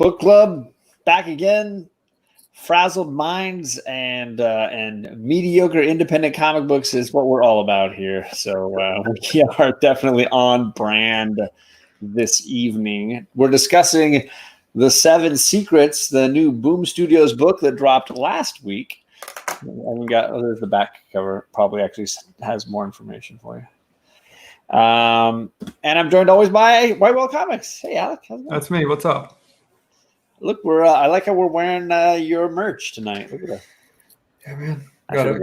Book club back again. Frazzled minds and mediocre independent comic books is what we're all about here. So we are definitely on brand this evening. We're discussing The Seven Secrets, the new Boom Studios book that dropped last week. And we got there's the back cover. Probably actually has more information for you. And I'm joined always by White Whale Comics. Hey, Alec. How's it going? That's me. What's up? Look, we're I like how we're wearing your merch tonight. Look at that. Yeah, man. Gotta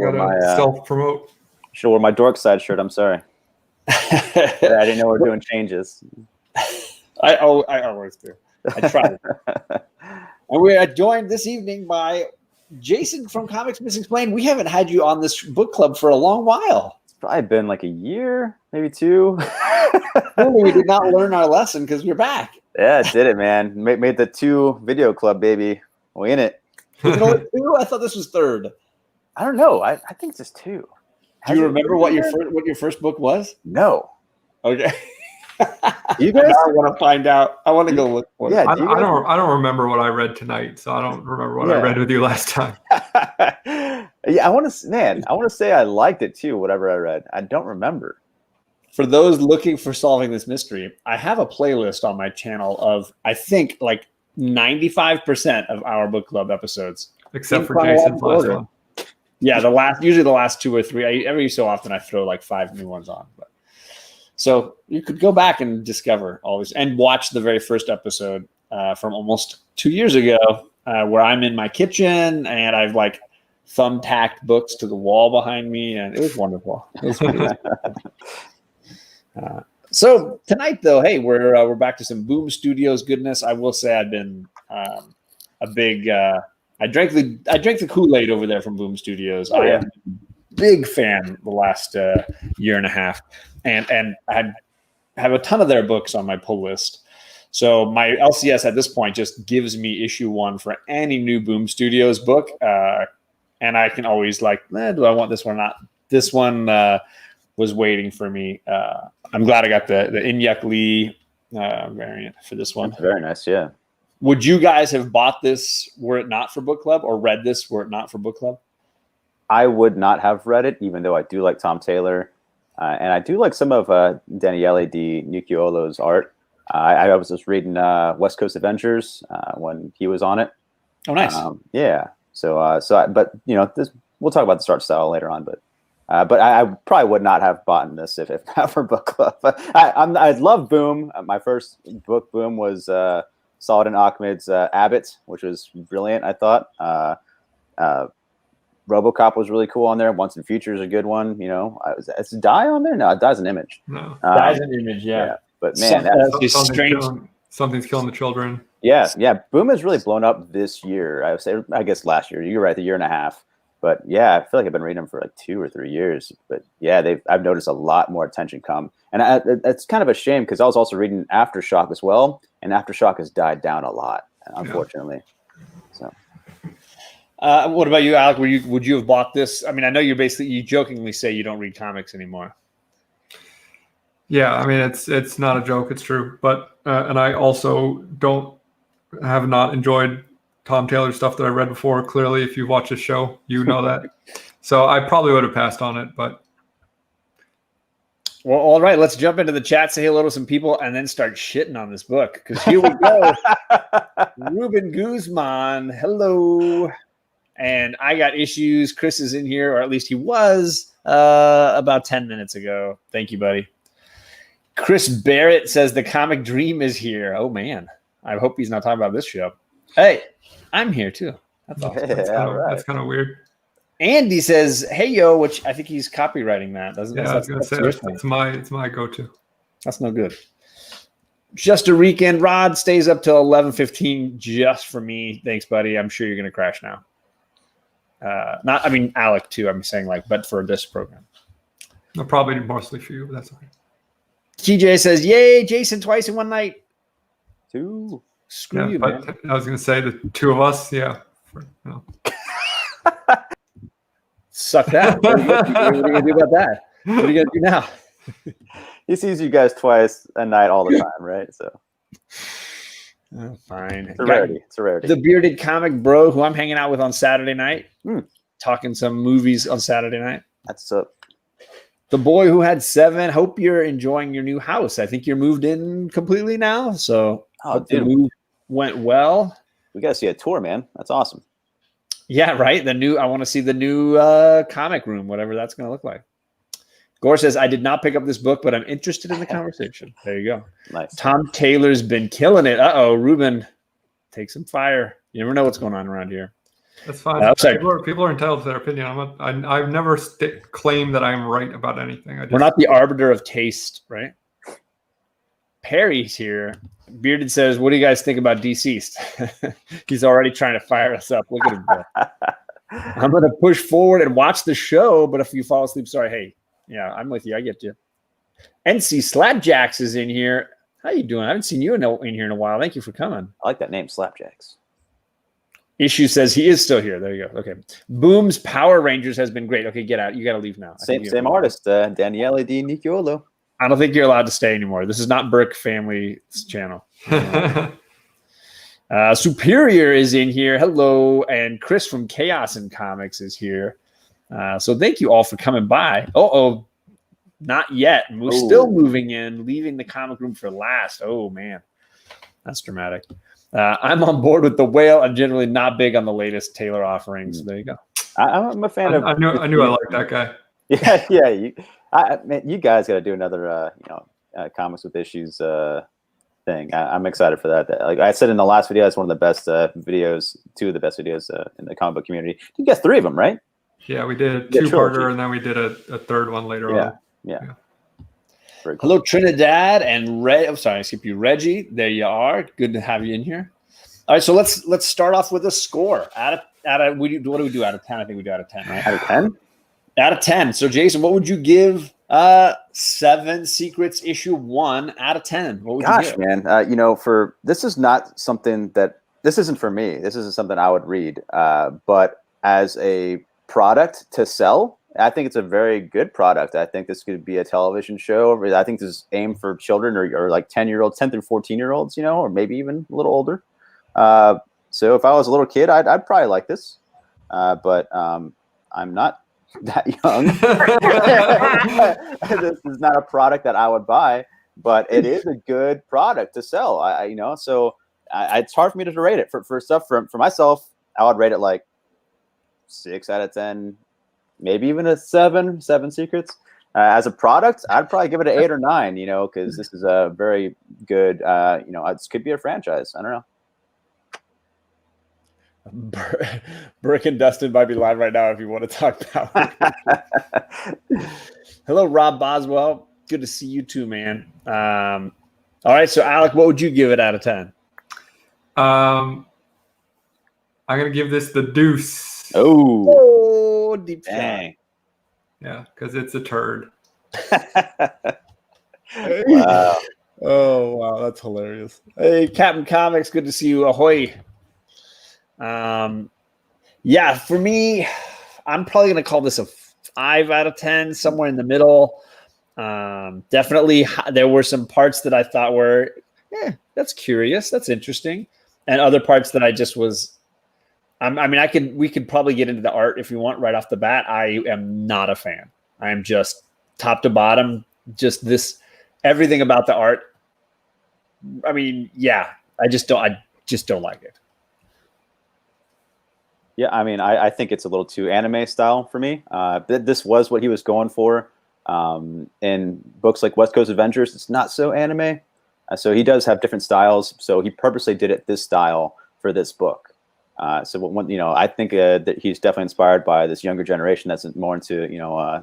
self-promote. Should have worn my Dork Side shirt. I'm sorry. I didn't know we were doing changes. I always do. I try. And we are joined this evening by Jason from Comics Misexplained. We haven't had you on this book club for a long while. It's probably been like a year, maybe two. We did not learn our lesson because we're back. Yeah, did it, man. Made the 2 video club, baby. We in it. Is it only 2? I thought this was 3rd. I don't know. I think it's just 2. Do you remember what your first book was? No. Okay. You guys? I want to find out. I want to go look for it. Yeah, I don't remember what I read tonight, so I don't remember what I read with you last time. Yeah, I want to say I liked it too. Whatever I read, I don't remember. For those looking for solving this mystery, I have a playlist on my channel of, I think, like 95% of our book club episodes. Except for Jason's last one. Yeah, usually the last 2 or 3. Every so often I throw like 5 new ones on. So you could go back and discover all these and watch the very first episode from almost 2 years ago where I'm in my kitchen and I've like thumbtacked books to the wall behind me, and it was wonderful. So tonight, though, hey, we're back to some Boom Studios goodness. I will say I've been a big. I drank the Kool-Aid over there from Boom Studios. I am a big fan the last year and a half, and I have a ton of their books on my pull list. So my LCS at this point just gives me issue 1 for any new Boom Studios book, and I can always like, do I want this one or not? This one was waiting for me. I'm glad I got the Inyuk Lee variant for this one. That's very nice, yeah. Would you guys have bought this were it not for book club, or read this were it not for book club? I would not have read it, even though I do like Tom Taylor, and I do like some of Daniele Di Nicuolo's art. I was just reading West Coast Avengers when he was on it. Oh, nice. Yeah. But you know, we'll talk about the art style later on, but I probably would not have bought this if not for book club. I love Boom. My first book Boom was Saladin Ahmed's Abbott, which was brilliant. I thought RoboCop was really cool on there. Once and Future is a good one. You know, is Die on there? No, Die's an image. No, Die's an image. Yeah. But man, something's killing the children. Yeah. Boom has really blown up this year. I guess last year. You're right, the year and a half. But yeah, I feel like I've been reading them for like 2 or 3 years. But yeah, I've noticed a lot more attention come, and it's kind of a shame because I was also reading Aftershock as well, and Aftershock has died down a lot, unfortunately. So, what about you, Alec? Would you have bought this? I mean, I know you jokingly say you don't read comics anymore. Yeah, I mean it's not a joke; it's true. But and I also have not enjoyed Tom Taylor stuff that I read before. Clearly, if you watch this show, you know that. So I probably would have passed on it, but. Well, all right, let's jump into the chat, say hello to some people, and then start shitting on this book. Because here we go. Ruben Guzman, hello. And I got issues. Chris is in here, or at least he was about 10 minutes ago. Thank you, buddy. Chris Barrett says the comic dream is here. Oh, man. I hope he's not talking about this show. Hey, I'm here too. That's awesome. That's kind of weird. Andy says, "Hey yo," which I think he's copywriting that. Doesn't? Yeah, I was gonna say it's my go-to. That's no good. Just a weekend. Rod stays up till 11:15 just for me. Thanks, buddy. I'm sure you're gonna crash now. Alec too. I'm saying but for this program. No, probably mostly for you, but that's okay. TJ says, "Yay, Jason twice in one night." 2. Screw you, man. I was going to say the 2 of us, yeah. Suck that. What are you going to do about that? What are you going to do now? He sees you guys twice a night all the time, right? So Oh, fine. It's a rarity. It's a rarity. The bearded comic bro who I'm hanging out with on Saturday night, talking some movies on Saturday night. That's the boy who had 7. Hope you're enjoying your new house. I think you're moved in completely now. So hope the move went well. We got to see a tour, man. That's awesome. Yeah, right. I want to see the new comic room, whatever that's going to look like. Gore says, I did not pick up this book, but I'm interested in the conversation. There you go. Nice. Tom Taylor's been killing it. Uh-oh, Ruben, take some fire. You never know what's going on around here. That's fine. People are entitled to their opinion. I've never claimed that I'm right about anything. We're not the arbiter of taste, right? Perry's here. Bearded says, what do you guys think about Deceased? He's already trying to fire us up. Look at him go. I'm going to push forward and watch the show, but if you fall asleep, sorry. Hey, yeah, I'm with you. I get you. NC Slapjacks is in here. How you doing? I haven't seen you in here in a while. Thank you for coming. I like that name, Slapjacks. Issue says he is still here. There you go. Okay. Boom's Power Rangers has been great. Okay, get out. You got to leave now. Same artist, Daniele Di Nicciolo. I don't think you're allowed to stay anymore. This is not Burke Family's channel. Superior is in here. Hello. And Chris from Chaos and Comics is here. So thank you all for coming by. Oh, not yet. We're still moving in, leaving the comic room for last. Oh, man. That's dramatic. I'm on board with the whale. I'm generally not big on the latest Taylor offerings. So there you go. I'm a fan of. I knew I liked that guy. Yeah. Man, you guys got to do another, comics with issues thing. I'm excited for that. Like I said in the last video, it's one of the best videos, 2 of the best videos in the comic book community. You guess 3 of them, right? Yeah, we did a 2-parter, and then we did a 3rd one later on. Yeah. Cool. Hello, Trinidad and Red. I'm sorry, I skipped you, Reggie. There you are. Good to have you in here. All right, so let's start off with a score. What do we do out of 10? I think we do out of 10, right? Out of 10? Out of 10. So, Jason, what would you give 7 Secrets issue 1 out of 10? What would you give? Man, for this is not something that this isn't for me. This isn't something I would read. But as a product to sell, I think it's a very good product. I think this could be a television show. I think this is aimed for children or like 10-year-olds, 10 through 14-year-olds, or maybe even a little older. So if I was a little kid, I'd probably like this. But I'm not that young. This is not a product that I would buy, but it is a good product to sell. So it's hard for me to rate it. For stuff for myself, I would rate it like 6 out of 10. Maybe even a 7 Secrets. As a product, I'd probably give it an 8 or 9, because this is a very good, this could be a franchise. I don't know. Burke and Dustin might be live right now if you want to talk about it. Hello, Rob Boswell. Good to see you too, man. All right, so Alec, what would you give it out of 10? I'm going to give this the deuce. Oh, deep dang. Yeah, because it's a turd. Wow. Oh, wow. That's hilarious. Hey, Captain Comics, good to see you. Ahoy. Yeah, for me, I'm probably going to call this a 5 out of 10, somewhere in the middle. Definitely, there were some parts that I thought were, that's curious. That's interesting. And other parts that I just was, we could probably get into the art if you want right off the bat. I am not a fan. I am just top to bottom, everything about the art. I just don't like it. Yeah, I think it's a little too anime style for me. This was what he was going for. In books like West Coast Adventures, it's not so anime. So he does have different styles. So he purposely did it this style for this book. I think that he's definitely inspired by this younger generation that's more into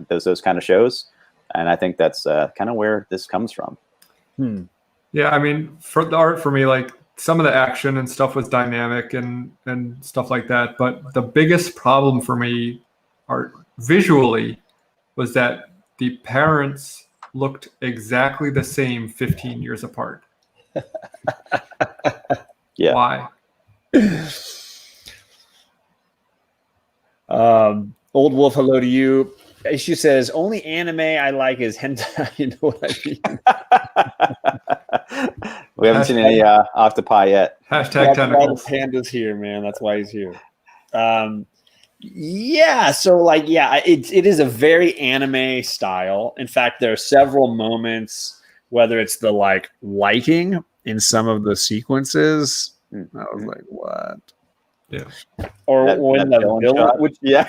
those kind of shows, and I think that's kind of where this comes from. Yeah, for the art, for me, like some of the action and stuff was dynamic and stuff like that, but the biggest problem for me, art visually, was that the parents looked exactly the same 15 years apart. Yeah. Why? Old Wolf, hello to you. She says, only anime I like is hentai. You know what I mean? We haven't seen any octopi yet. Hashtag tentacles. Panda's here, man. That's why he's here. Yeah. So like, yeah, it is a very anime style. In fact, there are several moments, whether it's the like lighting in some of the sequences. I was like, what? Yeah. Or when the villain,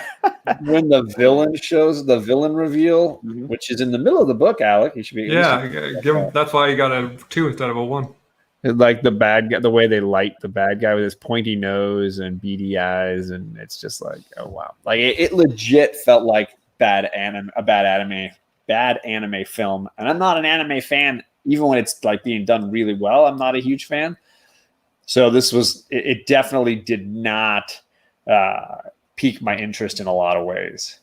when the villain shows the villain reveal, which is in the middle of the book, Alec, you should be. Give him. That's why you got a 2 instead of a 1. Like the bad guy, the way they light the bad guy with his pointy nose and beady eyes, and it's just like, oh wow, like it legit felt like bad anime film. And I'm not an anime fan, even when it's like being done really well. I'm not a huge fan. So this was, it definitely did not pique my interest in a lot of ways.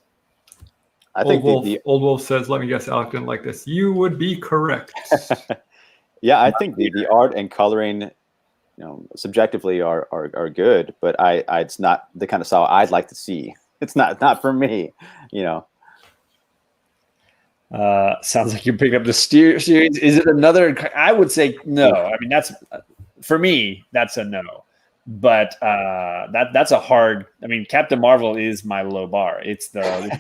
I think Old Wolf says, let me guess, Alec didn't like this. You would be correct. Yeah, I think the art and coloring, subjectively are good, but it's not the kind of style I'd like to see. It's not for me, Sounds like you're picking up the series. Is it another? I would say no. I mean, that's for me. That's a no. But that's a hard. I mean, Captain Marvel is my low bar. It's the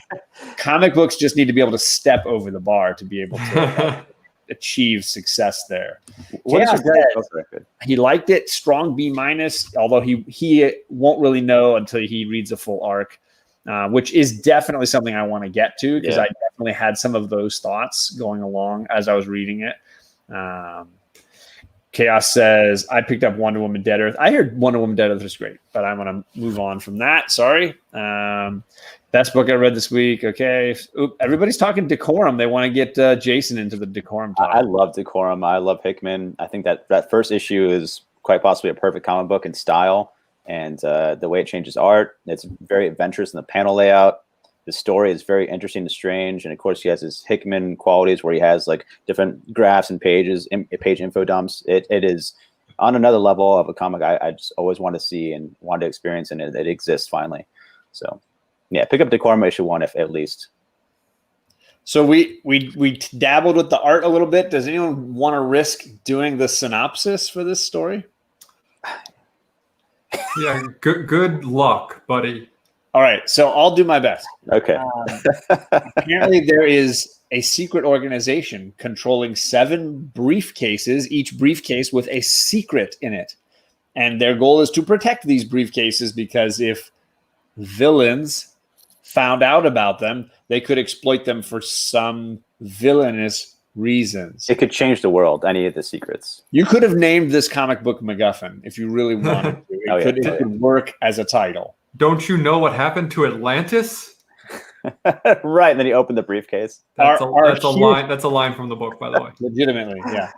comic books just need to be able to step over the bar to be able to achieve success there. He liked it. Strong B-, although he won't really know until he reads a full arc. Which is definitely something I want to get to, because I definitely had some of those thoughts going along as I was reading it. Chaos says, I picked up Wonder Woman Dead Earth. I heard Wonder Woman Dead Earth was great, but I'm going to move on from that. Sorry. Best book I read this week. Okay. Oop, everybody's talking Decorum. They want to get Jason into the Decorum talk. I love Decorum. I love Hickman. I think that first issue is quite possibly a perfect comic book in style. And the way it changes art, it's very adventurous in the panel layout. The story is very interesting and strange. And of course, he has his Hickman qualities where he has like different graphs and page info dumps. It is on another level of a comic I just always want to see and want to experience, and it exists finally. So, yeah, pick up Decorum issue 1 at least. So we dabbled with the art a little bit. Does anyone want to risk doing the synopsis for this story? Yeah, good luck, buddy. All right, so I'll do my best. Okay. Apparently, there is a secret organization controlling 7 briefcases, each briefcase with a secret in it. And their goal is to protect these briefcases, because if villains found out about them, they could exploit them for some villainous reasons. It could change the world, any of the secrets. You could have named this comic book MacGuffin if you really wanted to. It could work as a title. Don't you know what happened to Atlantis? Right, and then he opened the briefcase. That's a line. That's a line from the book, by the way. Legitimately, yeah.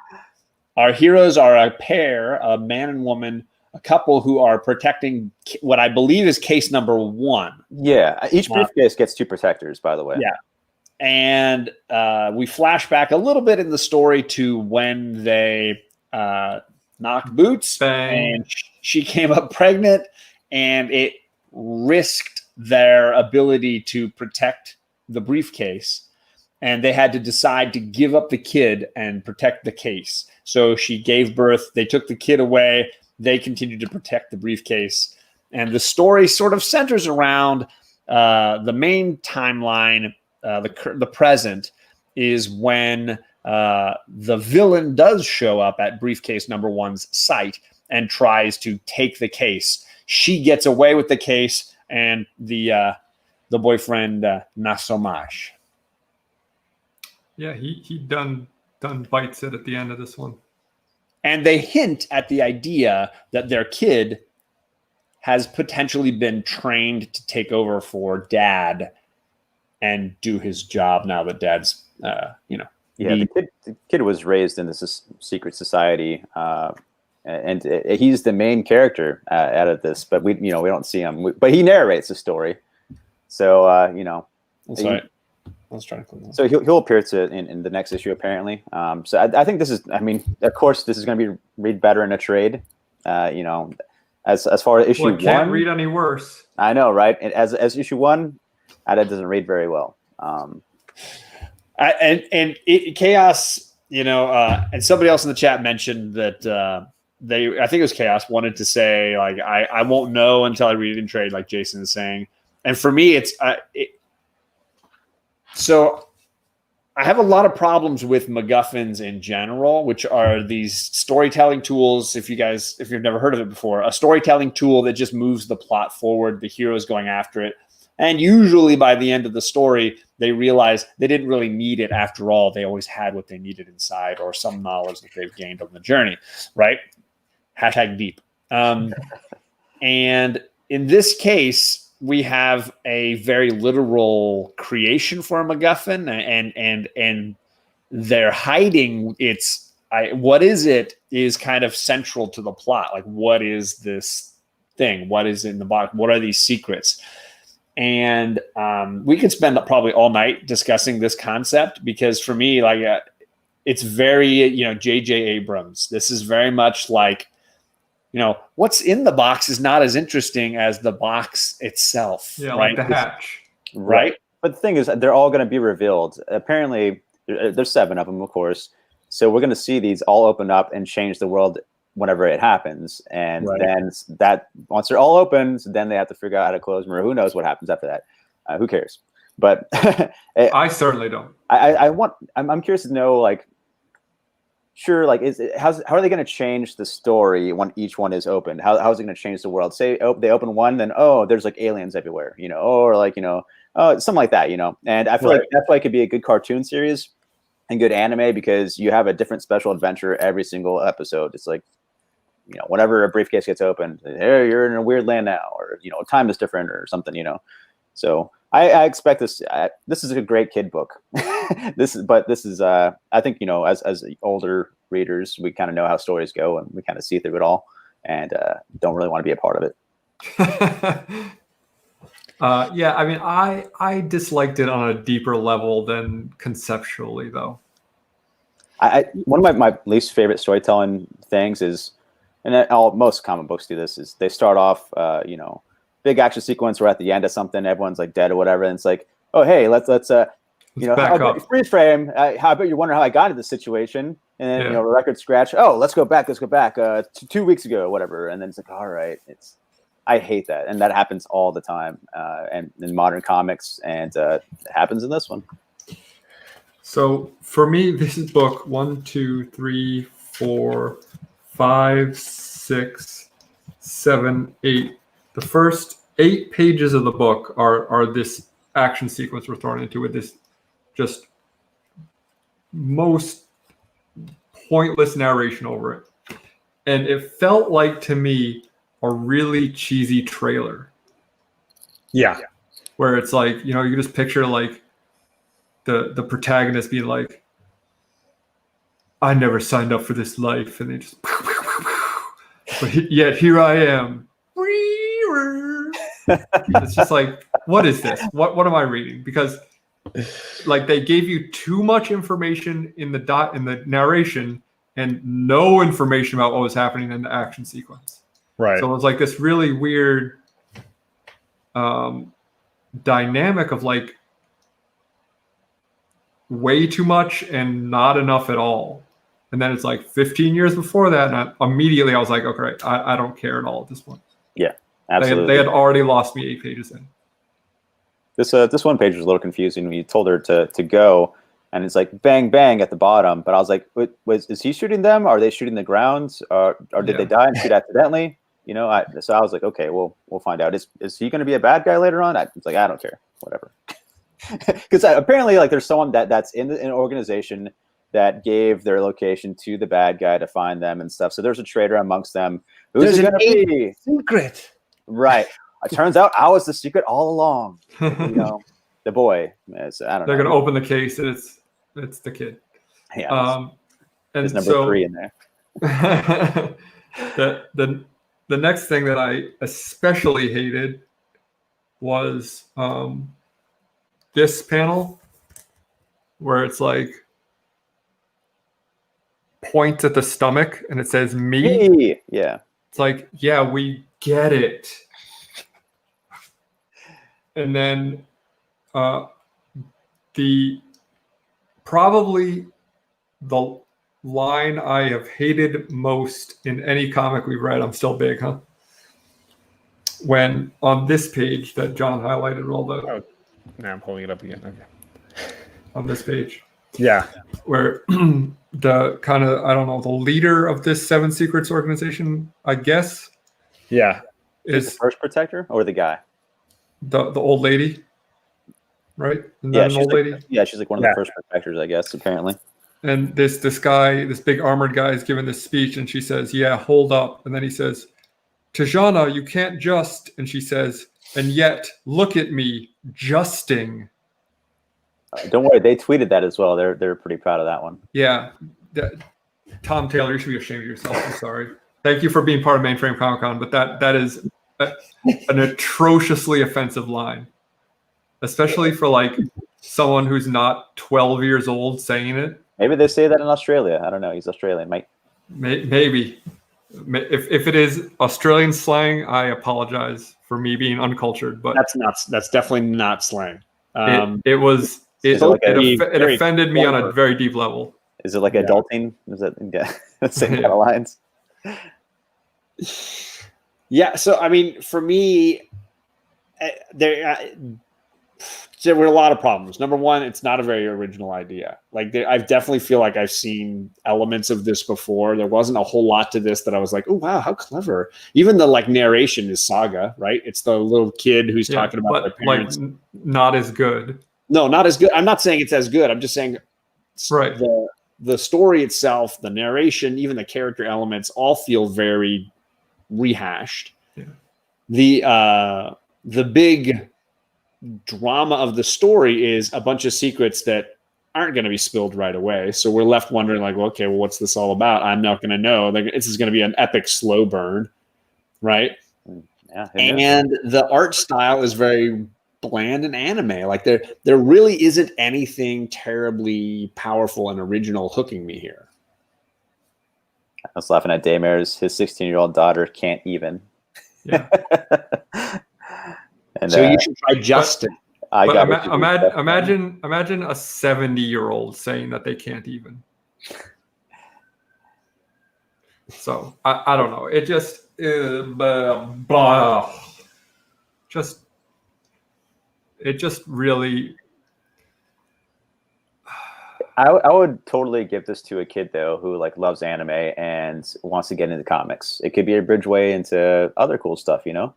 Our heroes are a pair, a man and woman, a couple who are protecting what I believe is case number 1. Yeah, each briefcase gets 2 protectors, by the way. Yeah. And we flash back a little bit in the story to when they knocked boots. Bang. And she came up pregnant, and it risked their ability to protect the briefcase. And they had to decide to give up the kid and protect the case. So she gave birth. They took the kid away. They continued to protect the briefcase. And the story sort of centers around the main timeline. The present is when the villain does show up at briefcase number 1's site and tries to take the case. She gets away with the case, and the boyfriend not so much. Yeah, he done bites it at the end of this one. And they hint at the idea that their kid has potentially been trained to take over for dad and do his job now that dad's, the kid was raised in this secret society, and he's the main character out of this. But we don't see him. But he narrates the story, so That's right. I was trying to clean that. So he'll appear in the next issue apparently. So I think this is. I mean, of course, this is going to be read better in a trade. As far as issue 1, can't read any worse. I know, right? And as issue 1. That doesn't read very well. Chaos and somebody else in the chat mentioned that I think it was Chaos, wanted to say, like, I won't know until I read it in trade, like Jason is saying. And for me, so I have a lot of problems with MacGuffins in general, which are these storytelling tools. If you've never heard of it before, a storytelling tool that just moves the plot forward, the hero's going after it. And usually by the end of the story, they realize they didn't really need it after all. They always had what they needed inside, or some knowledge that they've gained on the journey, right? #deep. And in this case, we have a very literal creation for a MacGuffin, and they're hiding what is it is kind of central to the plot. Like, what is this thing? What is in the box? What are these secrets? And we could spend probably all night discussing this concept, because for me, like, it's very, J.J. Abrams. This is very much like, what's in the box is not as interesting as the box itself. Yeah, right? like the hatch. Right. But the thing is, they're all going to be revealed. Apparently, there's 7 of them, of course. So we're going to see these all open up and change the world whenever it happens. And then once they're all open, then they have to figure out how to close them, or who knows what happens after that. Who cares? But I certainly don't. I'm curious to know, like, sure, like, how are they going to change the story when each one is opened? How is it going to change the world? Say they open one, then there's like aliens everywhere, or like something like that, And I feel like that's why it could be a good cartoon series and good anime, because you have a different special adventure every single episode. It's like, whenever a briefcase gets opened, hey, you're in a weird land now, or time is different or something, So I expect this. This is a great kid book. This is I think as older readers, we kind of know how stories go, and we kind of see through it all, and don't really want to be a part of it. Yeah, I mean, I disliked it on a deeper level than conceptually, though. One of my least favorite storytelling things is, and most comic books do this, is they start off, big action sequence where at the end of something, everyone's like dead or whatever, and it's like, oh hey, let's back up. Freeze frame. How about you wonder how I got into this situation, and then record scratch. Oh, let's go back 2 weeks ago or whatever, and then it's like, all right, I hate that, and that happens all the time, and in modern comics, and it happens in this one. So for me, this is book 1, 2, 3, 4, 5, 6, 7, 8. The first 8 pages of the book are this action sequence we're thrown into, with this just most pointless narration over it. And it felt like, to me, a really cheesy trailer. Yeah. Where it's like, you just picture like the protagonist being like, I never signed up for this life, and they just but yet here I am. It's just like, what is this? What am I reading? Because like, they gave you too much information in the narration and no information about what was happening in the action sequence. Right. So it was like this really weird dynamic of like way too much and not enough at all. And then it's like 15 years before that, and immediately I was like, okay, I don't care at all at this point. Yeah, absolutely. They had already lost me 8 pages in. This one page was a little confusing when you told her to go, and it's like bang bang at the bottom. But I was like, is he shooting them? Are they shooting the ground? Or did they die and shoot accidentally? So I was like, okay, we'll find out. Is he going to be a bad guy later on? It's like, I don't care, whatever. Because apparently, like, there's someone that's in an organization that gave their location to the bad guy to find them and stuff. So there's a traitor amongst them. Who's it going to be? Secret. Right. It turns out I was the secret all along. The boy. I don't know. They're going to open the case, and it's the kid. Yeah. And there's number 3 in there. The next thing that I especially hated was this panel, where it's like points at the stomach and it says me. Yeah. It's like, yeah, we get it. And then the probably the line I have hated most in any comic we've read. I'm still big, huh? When on this page that John highlighted, rolled out. Oh, now I'm pulling it up again. Okay. On this page. Yeah. Where the kind of, I don't know, the leader of this Seven Secrets organization, I guess. Yeah. Is the first protector or the guy? The old lady. Right? Isn't Yeah, that an old lady? Yeah, she's like one of the first protectors, I guess, apparently. And this guy, this big armored guy is giving this speech, and she says, yeah, hold up. And then he says, Tajana, you can't just. And she says, and yet, look at me, justing. Don't worry, they tweeted that as well. They're pretty proud of that one. Yeah. Tom Taylor, you should be ashamed of yourself. I'm sorry. Thank you for being part of Mainframe Comic Con, but that is an atrociously offensive line. Especially for like someone who's not 12 years old saying it. Maybe they say that in Australia. I don't know. He's Australian, Mike. Maybe. If it is Australian slang, I apologize for me being uncultured. But that's definitely not slang. It offended me on a very deep level. Is it like adulting? Is that the same kind of lines? Yeah. So I mean, for me, there were a lot of problems. Number one, it's not a very original idea. Like I definitely feel like I've seen elements of this before. There wasn't a whole lot to this that I was like, oh wow, how clever. Even the like narration is Saga, right? It's the little kid who's talking about their parents. Like, not as good. No, not as good. I'm not saying it's as good. I'm just saying right. The story itself, the narration, even the character elements all feel very rehashed. Yeah. The big drama of the story is a bunch of secrets that aren't going to be spilled right away. So we're left wondering like, well, okay, well, what's this all about? I'm not going to know. This is going to be an epic slow burn. Right. Yeah, and the art style is very bland and anime. Like there really isn't anything terribly powerful and original hooking me here. I was laughing at Daymare's, his 16-year-old daughter can't even. Yeah. And, so you should try Justin. Imagine a 70-year-old saying that they can't even. So I don't know. It just really. I would totally give this to a kid though who like loves anime and wants to get into comics. It could be a bridgeway into other cool stuff, you know.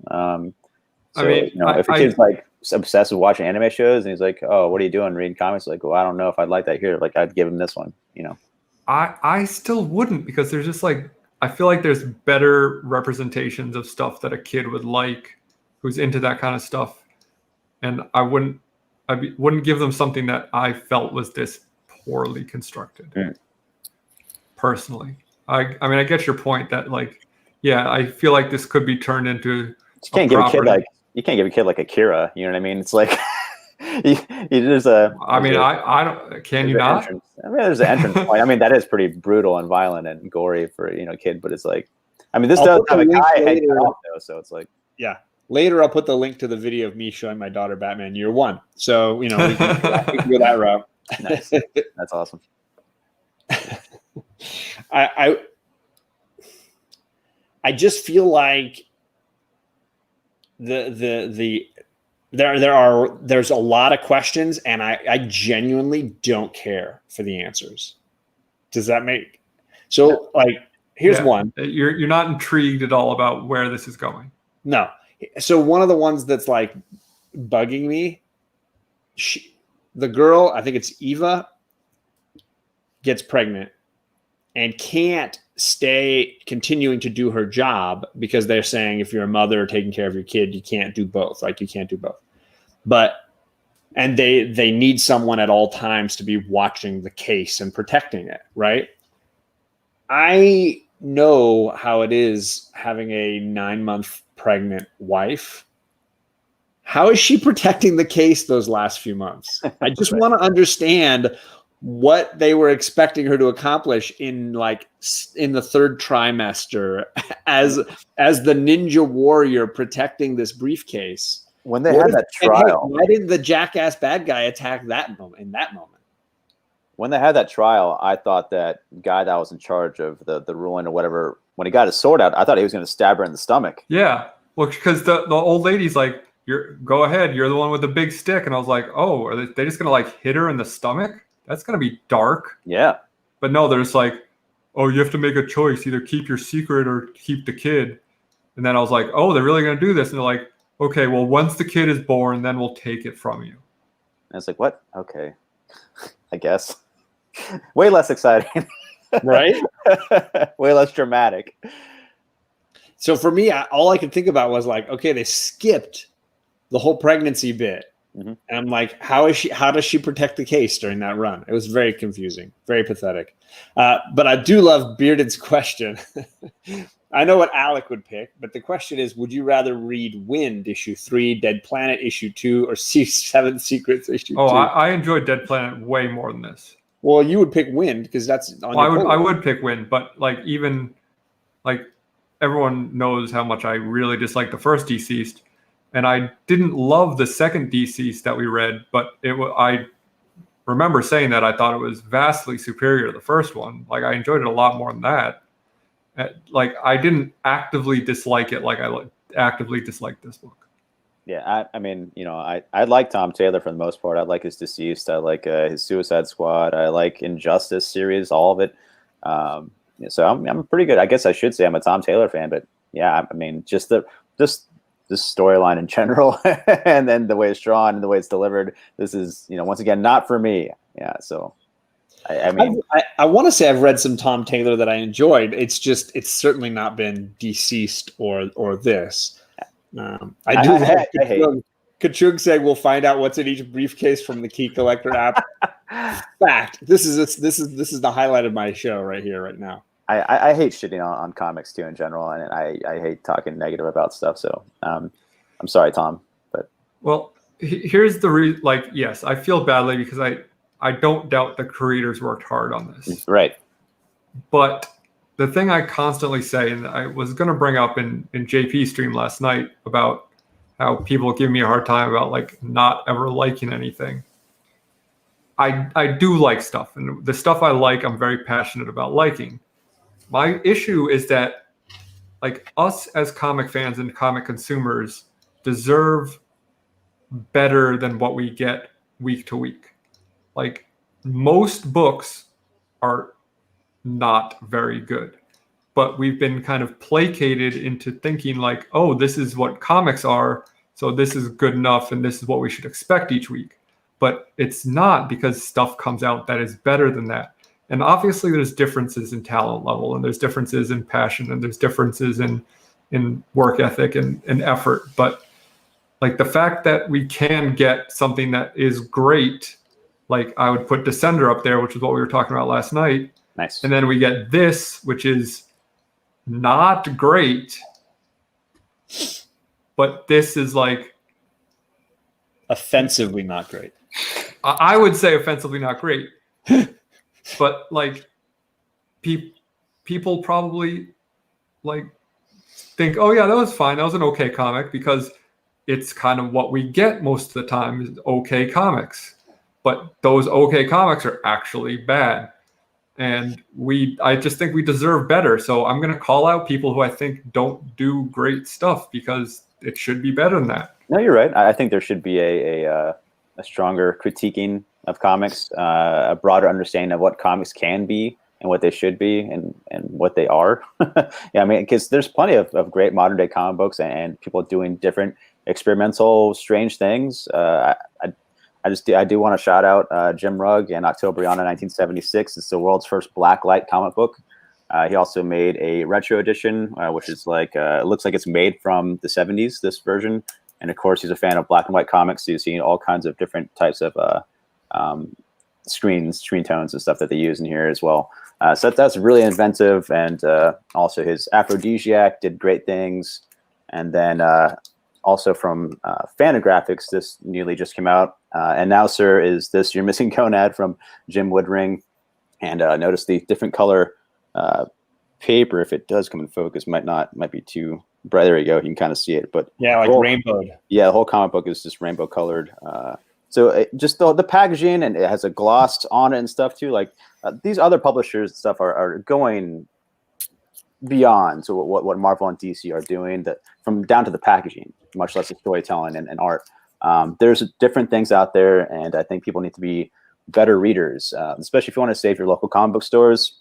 So, if a kid's like obsessed with watching anime shows and he's like, "Oh, what are you doing? Reading comics?" Like, "Well, I don't know if I'd like that here." Like, I'd give him this one, you know. I still wouldn't, because there's just like, I feel like there's better representations of stuff that a kid would like who's into that kind of stuff, and I wouldn't give them something that I felt was this poorly constructed. Personally, I mean, I get your point that like, yeah, I feel like this could be turned into. You can't give a kid like Akira. You know what I mean? It's like there's a. I mean, I don't. Can you not? Entrance. I mean, there's an entrance point. I mean, that is pretty brutal and violent and gory for a kid. But it's like, I mean, this does have a guy head though, so it's like. Yeah. Later, I'll put the link to the video of me showing my daughter Batman Year One. So we can go that route. Nice. That's awesome. I just feel like there's a lot of questions, and I genuinely don't care for the answers. Does that make so? Like, here's one. You're not intrigued at all about where this is going. No. So one of the ones that's like bugging me, the girl, I think it's Eva, gets pregnant and can't stay continuing to do her job because they're saying if you're a mother taking care of your kid, you can't do both. Like, you can't do both. And they need someone at all times to be watching the case and protecting it, right? I know how it is having a 9-month pregnant wife. How is she protecting the case those last few months? I just want to understand what they were expecting her to accomplish in the third trimester as the ninja warrior protecting this briefcase. When they had that trial, why did the jackass bad guy attack that moment? In that moment, when they had that trial, I thought that guy that was in charge of the ruling or whatever, when he got his sword out, I thought he was going to stab her in the stomach. Yeah. Well, because the old lady's like, go ahead. You're the one with the big stick. And I was like, oh, are they just going to like hit her in the stomach? That's going to be dark. Yeah. But no, they're just like, oh, you have to make a choice. Either keep your secret or keep the kid. And then I was like, oh, they're really going to do this. And they're like, okay, well, once the kid is born, then we'll take it from you. And it's like, what? Okay. I guess. Way less exciting. Right? Way less dramatic. So for me, all I could think about was like, okay, they skipped the whole pregnancy bit. Mm-hmm. And I'm like, how does she protect the case during that run? It was very confusing, very pathetic. But I do love Bearded's question. I know what Alec would pick, but the question is, would you rather read Wind issue 3, Dead Planet issue 2, or see Seven Secrets issue 2? I enjoyed Dead Planet way more than this. Well, you would pick Wind because that's on I would pick Wind, but like even like everyone knows how much I really disliked the first Deceased, and I didn't love the second Deceased that we read, but I remember saying that I thought it was vastly superior to the first one. Like I enjoyed it a lot more than that. Like I didn't actively dislike it like I actively disliked this book. Yeah, I mean, you know, I like Tom Taylor for the most part. I like his Deceased. I like his Suicide Squad. I like Injustice series, all of it. So I'm pretty good. I guess I should say I'm a Tom Taylor fan, but yeah, I mean, just this storyline in general, and then the way it's drawn and the way it's delivered. This is, you know, once again, not for me. Yeah, so. I mean, I want to say I've read some Tom Taylor that I enjoyed. It's certainly not been Deceased or this. I do love Kachug saying we'll find out what's in each briefcase from the Key Collector app. Fact. This is the highlight of my show right here, right now. I hate shitting on comics too in general, and I hate talking negative about stuff. So I'm sorry, Tom, but well, here's the yes, I feel badly because I don't doubt the creators worked hard on this. Right. But the thing I constantly say, and I was going to bring up in JP's stream last night about how people give me a hard time about like not ever liking anything. I do like stuff, and the stuff I like, I'm very passionate about liking. My issue is that like us as comic fans and comic consumers deserve better than what we get week to week. Like most books are not very good, but we've been kind of placated into thinking like, oh, this is what comics are, so this is good enough and this is what we should expect each week. But it's not, because stuff comes out that is better than that. And obviously there's differences in talent level, and there's differences in passion, and there's differences in work ethic and effort. But like the fact that we can get something that is great, like I would put Descender up there, which is what we were talking about last night. Nice. And then we get this, which is not great, but this is like offensively not great. I would say offensively not great, but like people probably like think, oh yeah, that was fine. That was an okay comic, because it's kind of what we get most of the time is okay comics. But those okay comics are actually bad. And I just think we deserve better. So I'm going to call out people who I think don't do great stuff, because it should be better than that. No, you're right. I think there should be a stronger critiquing of comics, a broader understanding of what comics can be and what they should be and what they are. Yeah, I mean, because there's plenty of great modern day comic books and people doing different experimental, strange things. I do want to shout out Jim Rugg and Octobriana 1976. It's the world's first blacklight comic book. He also made a retro edition, which is like it looks like it's made from the 70s, this version. And of course, he's a fan of black and white comics, so you've seen all kinds of different types of screen tones and stuff that they use in here as well. So that's really inventive, and also his Aphrodisiac did great things. And then also from Fantagraphics, this newly just came out. And now, sir, is this You're Missing Gonad from Jim Woodring. And notice the different color paper, if it does come in focus, might be too bright. There you go. You can kind of see it. But yeah, like rainbowed. Yeah, the whole comic book is just rainbow colored. So just the packaging, and it has a gloss on it and stuff too. Like these other publishers and stuff are going beyond to what Marvel and DC are doing, that from down to the packaging, much less the storytelling and art. There's different things out there, and I think people need to be better readers, especially if you want to save your local comic book stores.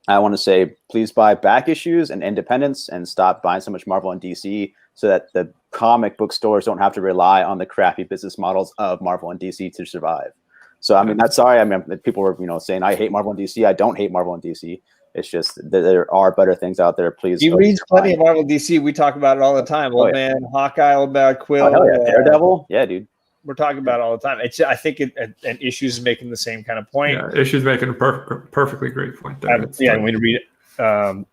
I want to say, please buy back issues and independents, and stop buying so much Marvel and DC, so that the comic book stores don't have to rely on the crappy business models of Marvel and DC to survive. So, I mean, that's sorry. I mean, people were, saying I hate Marvel and DC. I don't hate Marvel and DC. It's just that there are better things out there. Please. He reads plenty of Marvel DC. We talk about it all the time. Old Man Hawkeye, Old Man Quill. Oh, hell yeah. Daredevil. Yeah, dude. We're talking about it all the time. I think and Issues is making the same kind of point. Yeah, Issues making a perfectly great point there. I'm going to read it.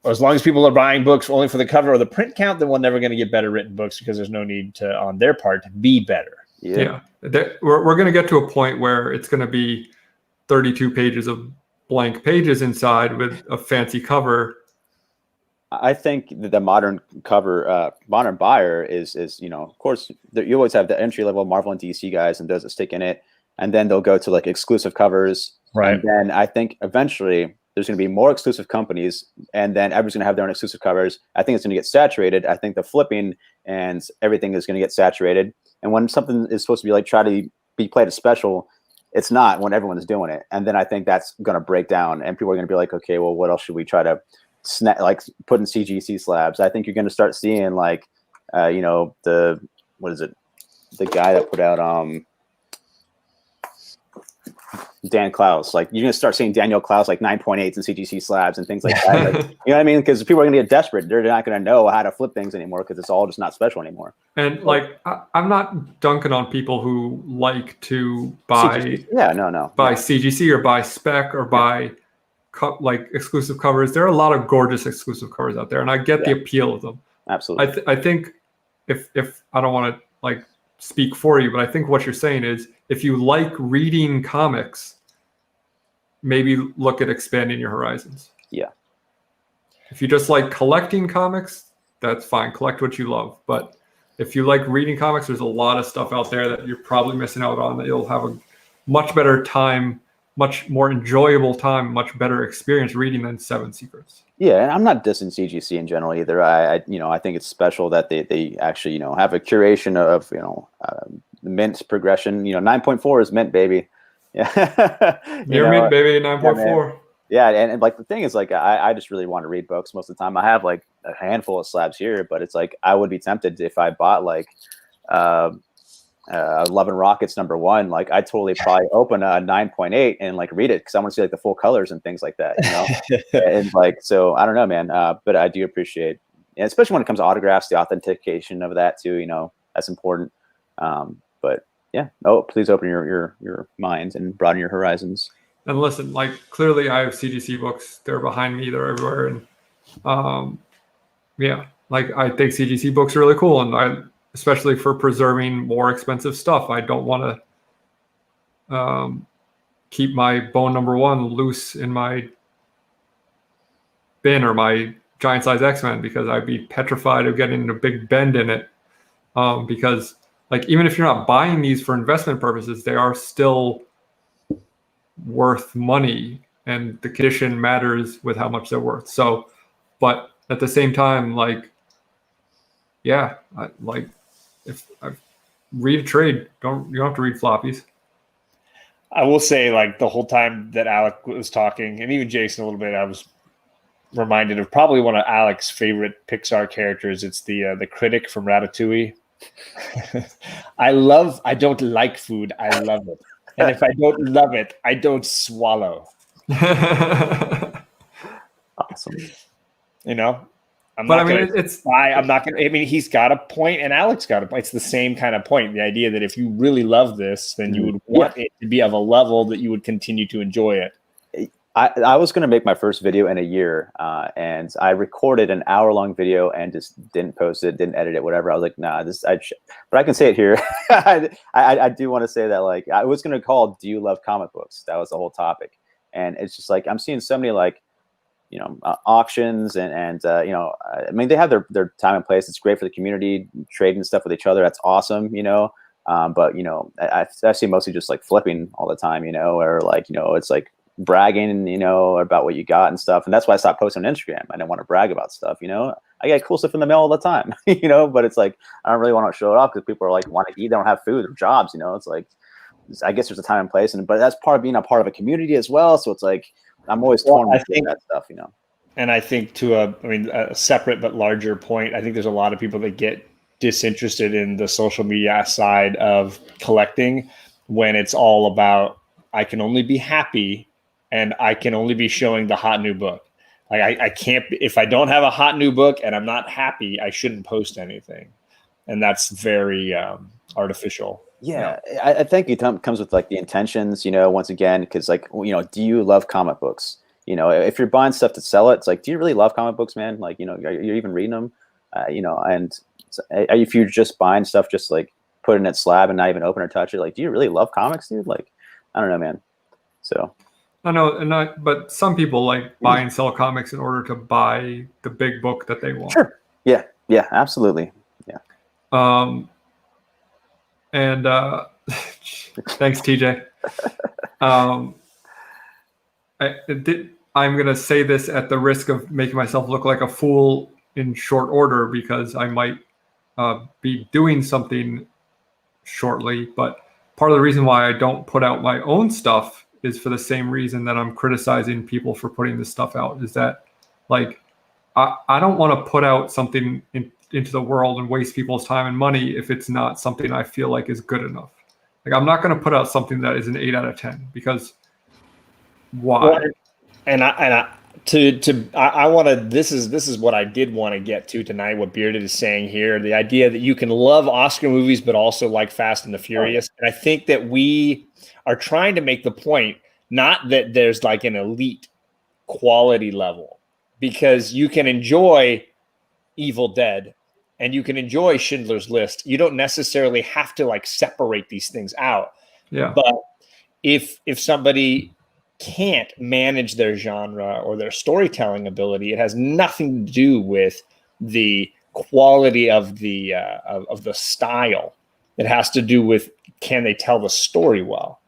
As long as people are buying books only for the cover or the print count, then we're never going to get better written books, because there's no need to, on their part, to be better. Yeah. We're going to get to a point where it's going to be 32 pages of blank pages inside with a fancy cover. I think the modern modern buyer is of course, you always have the entry level Marvel and DC guys and those that stick in it, and then they'll go to like exclusive covers. Right. And then I think eventually there's going to be more exclusive companies, and then everyone's going to have their own exclusive covers. I think it's going to get saturated. I think the flipping and everything is going to get saturated. And when something is supposed to be like try to be played as special, it's not when everyone's doing it. And then I think that's going to break down, and people are going to be like, okay, well, what else should we try to put in CGC slabs? I think you're going to start seeing like, the guy that put out Dan Klaus. Like, you're going to start seeing Daniel Klaus like 9.8s and CGC slabs and things like that. Like, you know what I mean? Because people are going to get desperate. They're not going to know how to flip things anymore, because it's all just not special anymore. And like, I'm not dunking on people who like to buy CGC or buy spec or buy like exclusive covers. There are a lot of gorgeous exclusive covers out there, and I get the appeal of them. Absolutely. I think if I don't want to like speak for you, but I think what you're saying is, if you like reading comics, maybe look at expanding your horizons. Yeah. If you just like collecting comics, that's fine. Collect what you love. But if you like reading comics, there's a lot of stuff out there that you're probably missing out on, that you'll have a much better time, much more enjoyable time, much better experience reading than Seven Secrets. Yeah, and I'm not dissing CGC in general either. I think it's special that they actually have a curation of mint progression. 9.4 is mint, baby. Yeah, You're mint, baby. 9.4. Yeah, and like the thing is, like, I just really want to read books most of the time. I have like a handful of slabs here, but it's like I would be tempted if I bought like Love and Rockets #1. Like, I totally probably open a 9.8 and like read it, because I want to see like the full colors and things like that. And like, so I don't know, man. But I do appreciate, and especially when it comes to autographs, the authentication of that too. That's important. But yeah, please open your minds and broaden your horizons. And listen, like, clearly I have CGC books. They're behind me. They're everywhere. And like, I think CGC books are really cool. And especially for preserving more expensive stuff, I don't want to keep my Bone #1 loose in my bin, or my giant size X-Men, because I'd be petrified of getting a big bend in it. Because like, even if you're not buying these for investment purposes, they are still worth money, and the condition matters with how much they're worth. So, but at the same time, like, yeah, if I read a trade, you don't have to read floppies. I will say, like, the whole time that Alec was talking, and even Jason a little bit, I was reminded of probably one of Alec's favorite Pixar characters. It's the critic from Ratatouille. I don't like food. I love it. And if I don't love it, I don't swallow. Awesome. I'm not going to. he's got a point, and Alex got a point. It's the same kind of point. The idea that if you really love this, then you would want it to be of a level that you would continue to enjoy it. I was going to make my first video in a year, and I recorded an hour-long video and just didn't post it, didn't edit it, whatever. I was like, nah, but I can say it here. I do want to say that, like, I was going to call "Do You Love Comic Books?" That was the whole topic, and it's just like, I'm seeing so many like, auctions and I mean, they have their time and place. It's great for the community, trading stuff with each other. That's awesome, But I see mostly just like flipping all the time, or like it's like bragging, about what you got and stuff. And that's why I stopped posting on Instagram. I didn't want to brag about stuff, I get cool stuff in the mail all the time, but it's like, I don't really want to show it off because people are like, want to eat, they don't have food or jobs, it's like, I guess there's a time and place, but that's part of being a part of a community as well. So it's like, I'm always torn between that stuff, And I think a separate but larger point, I think there's a lot of people that get disinterested in the social media side of collecting when it's all about, I can only be happy and I can only be showing the hot new book. Like I can't, if I don't have a hot new book and I'm not happy, I shouldn't post anything. And that's very artificial. Yeah, I think it comes with like the intentions, once again, because like, do you love comic books? If you're buying stuff to sell it, it's like, do you really love comic books, man? Like, you're even reading them, and if you're just buying stuff, just like put it in that slab and not even open or touch it, like, do you really love comics, dude? Like, I don't know, man. So. I know, but some people like buy and sell comics in order to buy the big book that they want. Sure. Yeah. Yeah. Absolutely. Yeah. And thanks, TJ. I'm gonna say this at the risk of making myself look like a fool in short order because I might be doing something shortly. But part of the reason why I don't put out my own stuff is for the same reason that I'm criticizing people for putting this stuff out, is that like I don't want to put out something into the world and waste people's time and money if it's not something I feel like is good enough. Like I'm not going to put out something that is an 8 out of 10 because why? Well, I want to. This is what I did want to get to tonight. What Bearded is saying here, the idea that you can love Oscar movies but also like Fast and the Furious, and I think that we are trying to make the point, not that there's like an elite quality level, because you can enjoy Evil Dead and you can enjoy Schindler's List. You don't necessarily have to like separate these things out. Yeah. But if somebody can't manage their genre or their storytelling ability, it has nothing to do with the quality of the style. It has to do with, can they tell the story well?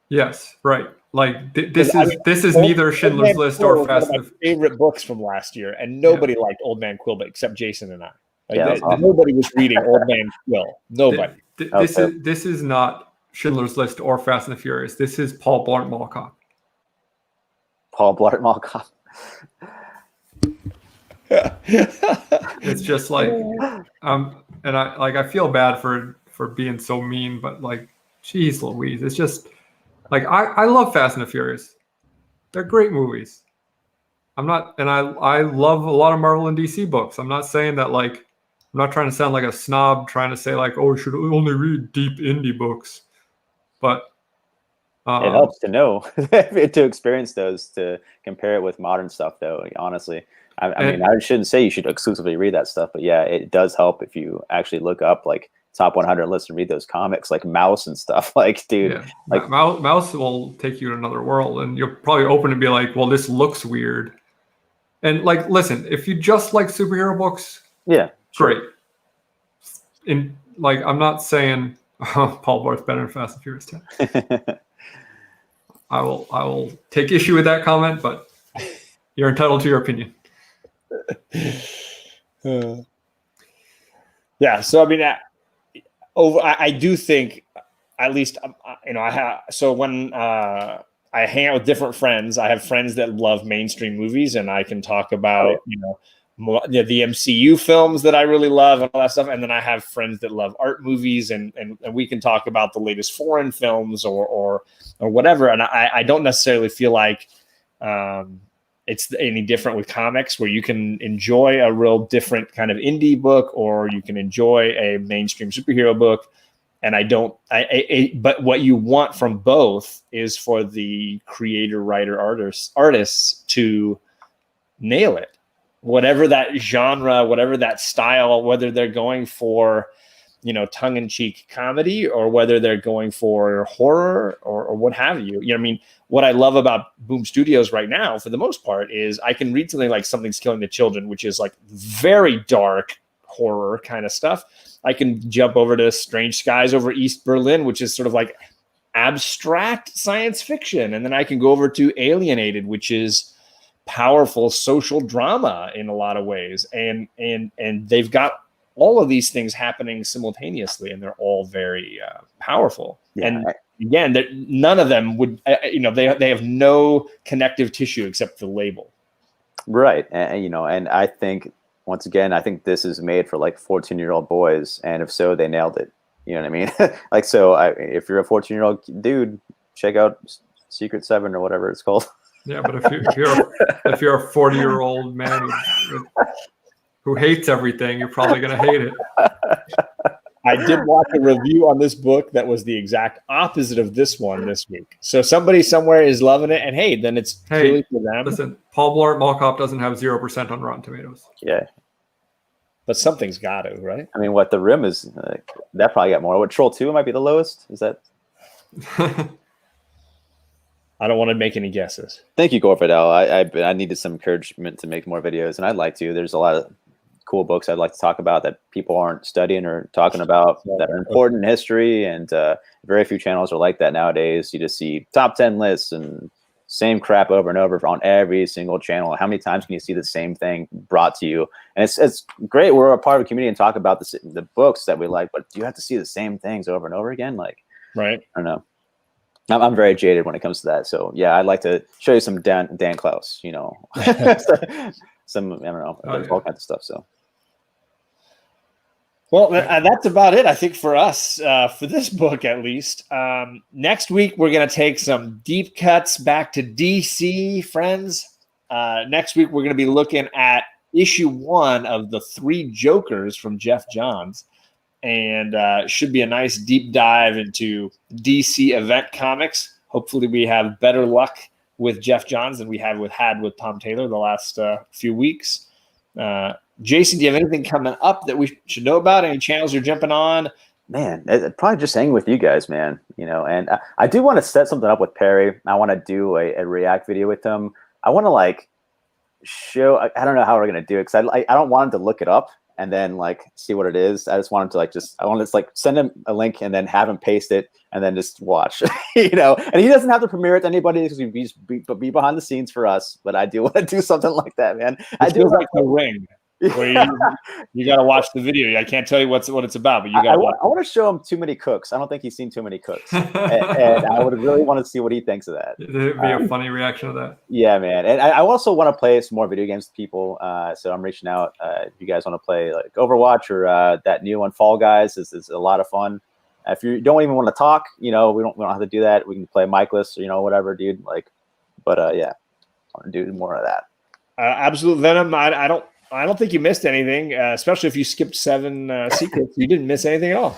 Yes, right. Like this is neither Schindler's List or Fast and the favorite books from last year, and nobody liked Old Man Quill, but except Jason and I. Like, awesome. Nobody was reading Old Man Quill. Nobody. This is not Schindler's List or Fast and the Furious. This is Paul Blart Mall Cop. Paul Blart Mall Cop. It's just like and I feel bad for being so mean, but like, geez Louise, it's just like I love Fast and the Furious. They're great movies. I love a lot of Marvel and DC books. I'm not saying that, like, I'm not trying to sound like a snob trying to say like, oh, you should only read deep indie books. But it helps to know, to experience those, to compare it with modern stuff, though, honestly. I mean, I shouldn't say you should exclusively read that stuff, but yeah, it does help if you actually look up like top 100 lists and read those comics like Mouse and stuff. Like, dude, yeah. like Mouse will take you to another world, and you'll probably open and be like, well, this looks weird. And like, listen, if you just like superhero books, yeah, great. In like, I'm not saying Paul Blart's better than Fast and Furious 10. I will take issue with that comment, but you're entitled to your opinion. Yeah, so I mean, I do think, at least, I have. So when I hang out with different friends, I have friends that love mainstream movies, and I can talk about the MCU films that I really love and all that stuff. And then I have friends that love art movies, and we can talk about the latest foreign films or whatever. And I don't necessarily feel like it's any different with comics, where you can enjoy a real different kind of indie book, or you can enjoy a mainstream superhero book. And but what you want from both is for the creator, writer, artists to nail it, whatever that genre, whatever that style, whether they're going for, tongue-in-cheek comedy, or whether they're going for horror or what have you. I mean, what I love about Boom Studios right now, for the most part, is I can read something like Something's Killing the Children, which is like very dark, horror kind of stuff. I can jump over to Strange Skies Over East Berlin, which is sort of like abstract science fiction. And then I can go over to Alienated, which is powerful social drama in a lot of ways. And they've got all of these things happening simultaneously, and they're all very powerful. Yeah. And again, none of them would, they have no connective tissue except the label. Right. And I think, once again, I think this is made for like 14-year-old boys. And if so, they nailed it. You know what I mean? Like, so if you're a 14-year-old dude, check out Secret 7 or whatever it's called. Yeah, but if you're a 40-year-old man who hates everything, you're probably going to hate it. I did watch a review on this book that was the exact opposite of this one this week. So somebody somewhere is loving it, and hey, then it's clearly for them. Listen, Paul Blart Mall Cop doesn't have 0% on Rotten Tomatoes. Yeah. But something's got to, right? I mean, what the Rim is, that probably got more. What, Troll 2 might be the lowest? Is that? I don't want to make any guesses. Thank you, Gore Fidel. I needed some encouragement to make more videos, and I'd like to. There's a lot of cool books I'd like to talk about that people aren't studying or talking about that are important in history, and very few channels are like that nowadays. You just see top 10 lists and same crap over and over on every single channel. How many times can you see the same thing brought to you? And it's great. We're a part of a community and talk about the books that we like, but do you have to see the same things over and over again? Like, right. I don't know. I'm very jaded when it comes to that. So yeah, I'd like to show you some Dan Klaus, some, I don't know, all kinds of stuff. So. Well, that's about it, I think, for us, for this book at least. Next week, we're going to take some deep cuts back to DC, friends. Next week, we're going to be looking at issue 1 of the 3 Jokers from Jeff Johns. And should be a nice deep dive into DC event comics. Hopefully, we have better luck with Jeff Johns than we had with Tom Taylor the last few weeks. Jason, do you have anything coming up that we should know about? Any channels you're jumping on? Man, probably just hanging with you guys, man. And I do want to set something up with Perry. I want to do a react video with him. I want to show. I don't know how we're gonna do it because I don't want him to look it up and then see what it is. I just want him to I want to send him a link and then have him paste it and then just watch. And he doesn't have to premiere it to anybody because he'd be behind the scenes for us. But I do want to do something like that, man. I do like The Ring. Where you got to watch the video. I can't tell you what it's about, but you got to watch. I want to show him Too Many Cooks. I don't think he's seen Too Many Cooks, and I would really want to see what he thinks of that. It'd be a funny reaction to that. Yeah, man. And I also want to play some more video games with people. So I'm reaching out. If you guys want to play Overwatch or that new one, Fall Guys, is a lot of fun. If you don't even want to talk, we don't have to do that. We can play Mikeless or whatever, dude. Yeah, I want to do more of that. Absolute Venom. I don't think you missed anything, especially if you skipped 7 secrets. You didn't miss anything at all.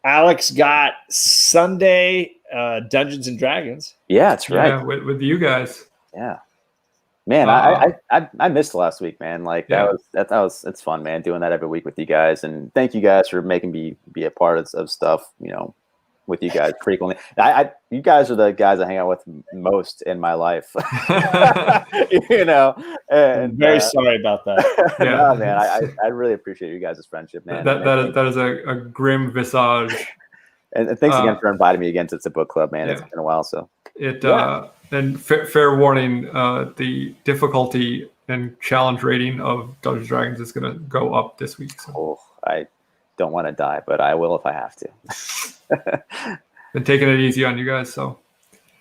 Alex got Sunday Dungeons and Dragons. Yeah, that's right. Yeah, with you guys. Yeah, man, I missed last week, man. It's fun, man, doing that every week with you guys, and thank you guys for making me be a part of stuff, with you guys frequently. You guys are the guys I hang out with most in my life. And I'm very sorry about that. Yeah. No, man, I really appreciate you guys' friendship, man. That is a grim visage. And thanks again for inviting me again to the book club, man. Yeah. It's been a while, so and fair warning, the difficulty and challenge rating of Dungeons & Dragons is going to go up this week. So. I don't want to die, but I will if I have to. Been taking it easy on you guys, so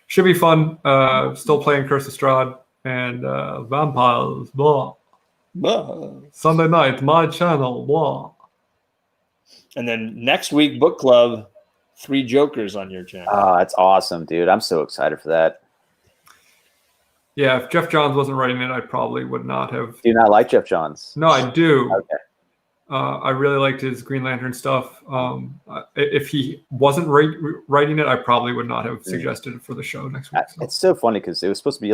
should be fun. Still playing Curse of Strahd and Vampires. Blah. Blah. Sunday night, my channel. Blah. And then next week, book club, 3 Jokers on your channel. Oh, that's awesome, dude! I'm so excited for that. Yeah, if Jeff Johns wasn't writing it, I probably would not have. Do you not like Jeff Johns? No, I do. Okay. I really liked his Green Lantern stuff. If he wasn't writing it, I probably would not have suggested it for the show next week. So. It's so funny because it was supposed to be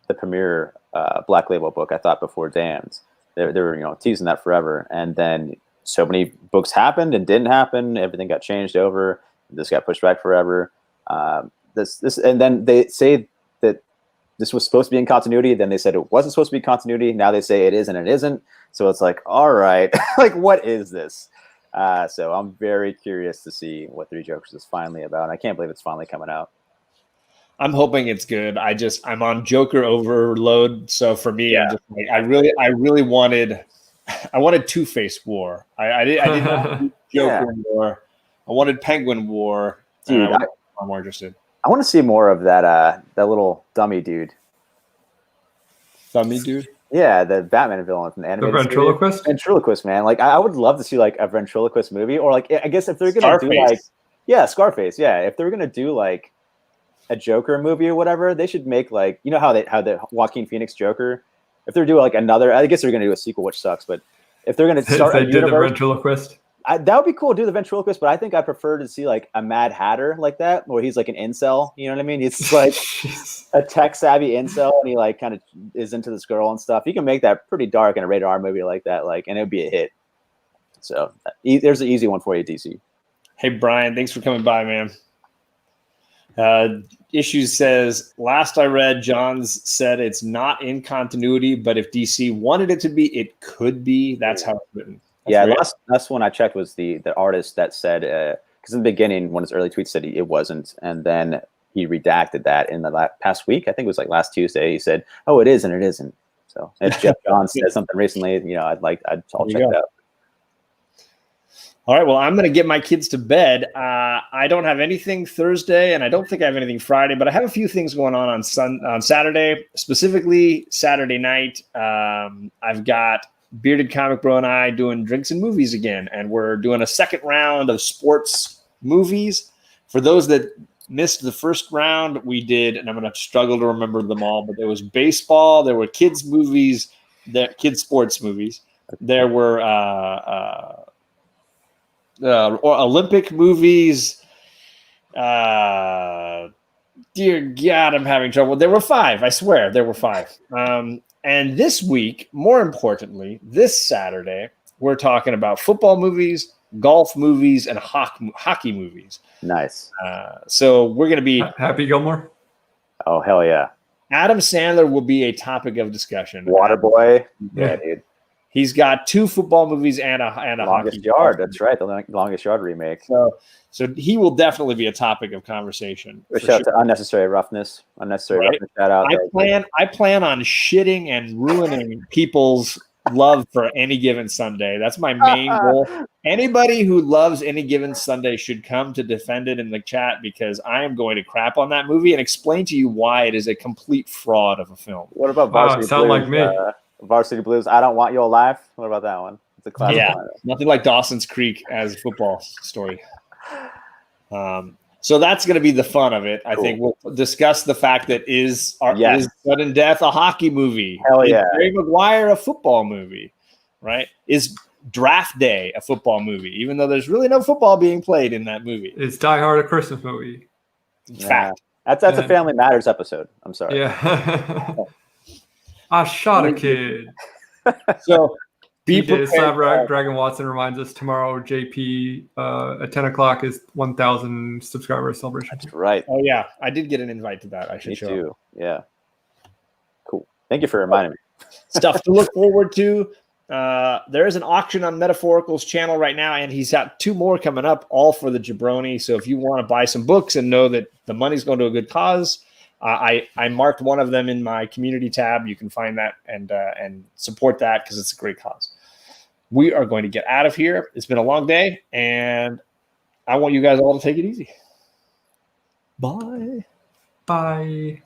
the premiere Black Label book, I thought, before Damned. They were teasing that forever, and then so many books happened and didn't happen. Everything got changed over. This got pushed back forever. And then they say that this was supposed to be in continuity. Then they said it wasn't supposed to be continuity. Now they say it is and it isn't. So it's like, all right, like what is this? So I'm very curious to see what Three Jokers is finally about. And I can't believe it's finally coming out. I'm hoping it's good. I'm on Joker overload. So for me, I'm just like, I really wanted Two-Face War. I did not want Joker War. I wanted Penguin War. Dude, I'm more interested. I want to see more of that little dummy dude. Dummy dude? Yeah, the Batman villain from the animated ventriloquist? series. Ventriloquist, man. Like I would love to see like a ventriloquist movie, or like I guess if they're gonna do like Scarface, yeah. If they're gonna do like a Joker movie or whatever, they should make like how the Joaquin Phoenix Joker. If they're doing like another, I guess they're gonna do a sequel, which sucks. But if they're gonna start if they did the ventriloquist. That would be cool to do the ventriloquist, but I think I prefer to see like a Mad Hatter like that, where he's like an incel. You know what I mean? He's like a tech savvy incel, and he like kind of is into this girl and stuff. You can make that pretty dark in a rated R movie like that, like, and it would be a hit. So there's an easy one for you, DC. Hey Brian, thanks for coming by, man. Issues says, last I read, Johns said it's not in continuity, but if DC wanted it to be, it could be. That's how it's written. Last one I checked was the artist that said, because in the beginning, one of his early tweets said it wasn't, and then he redacted that in the past week. I think it was like last Tuesday. He said, "Oh, it is and it isn't." So if Jeff Johns said something recently, I'll check that out. All right. Well, I'm going to get my kids to bed. I don't have anything Thursday, and I don't think I have anything Friday, but I have a few things going on Saturday, specifically Saturday night. I've got Bearded Comic Bro and I doing Drinks and Movies again, and we're doing a second round of sports movies. For those that missed the first round, we did, and I'm going to struggle to remember them all, but there was baseball, there were kids movies, kids sports movies, there were Olympic movies. Dear God, I'm having trouble. There were 5. I swear, there were 5. And this week, more importantly, this Saturday, we're talking about football movies, golf movies, and hockey movies. Nice. So we're going to be Happy Gilmore. Oh hell yeah! Adam Sandler will be a topic of discussion. Waterboy. Yeah, dude. He's got 2 football movies and a Longest Yard. That's right, the Longest Yard remake. So he will definitely be a topic of conversation. Shout out to Unnecessary Roughness. Roughness. Shout out. I plan on shitting and ruining people's love for Any Given Sunday. That's my main goal. Anybody who loves Any Given Sunday should come to defend it in the chat, because I am going to crap on that movie and explain to you why it is a complete fraud of a film. What about Varsity sound Blues? Like me. Varsity Blues. I Don't Want Your Life. What about that one? It's a classic. Yeah, nothing like Dawson's Creek as a football story. So that's going to be the fun of it. I think we'll discuss the fact that is Sudden Death a hockey movie? Hell yeah. Is Jerry Maguire a football movie? Right? Is Draft Day a football movie? Even though there's really no football being played in that movie. Is Die Hard a Christmas movie? Fact. That's a Family Matters episode. I'm sorry. Yeah. I shot a kid. So be prepared. Dragon Watson reminds us tomorrow, JP, at 10 o'clock is 1,000 subscriber celebration. That's right. Oh, yeah. I did get an invite to that. I should show too. Yeah. Cool. Thank you for reminding me. Stuff to look forward to. There is an auction on Metaphorical's channel right now, and he's got 2 more coming up, all for the jabroni. So if you want to buy some books and know that the money's going to a good cause, I marked one of them in my community tab. You can find that and support that, because it's a great cause. We are going to get out of here. It's been a long day, and I want you guys all to take it easy. Bye. Bye.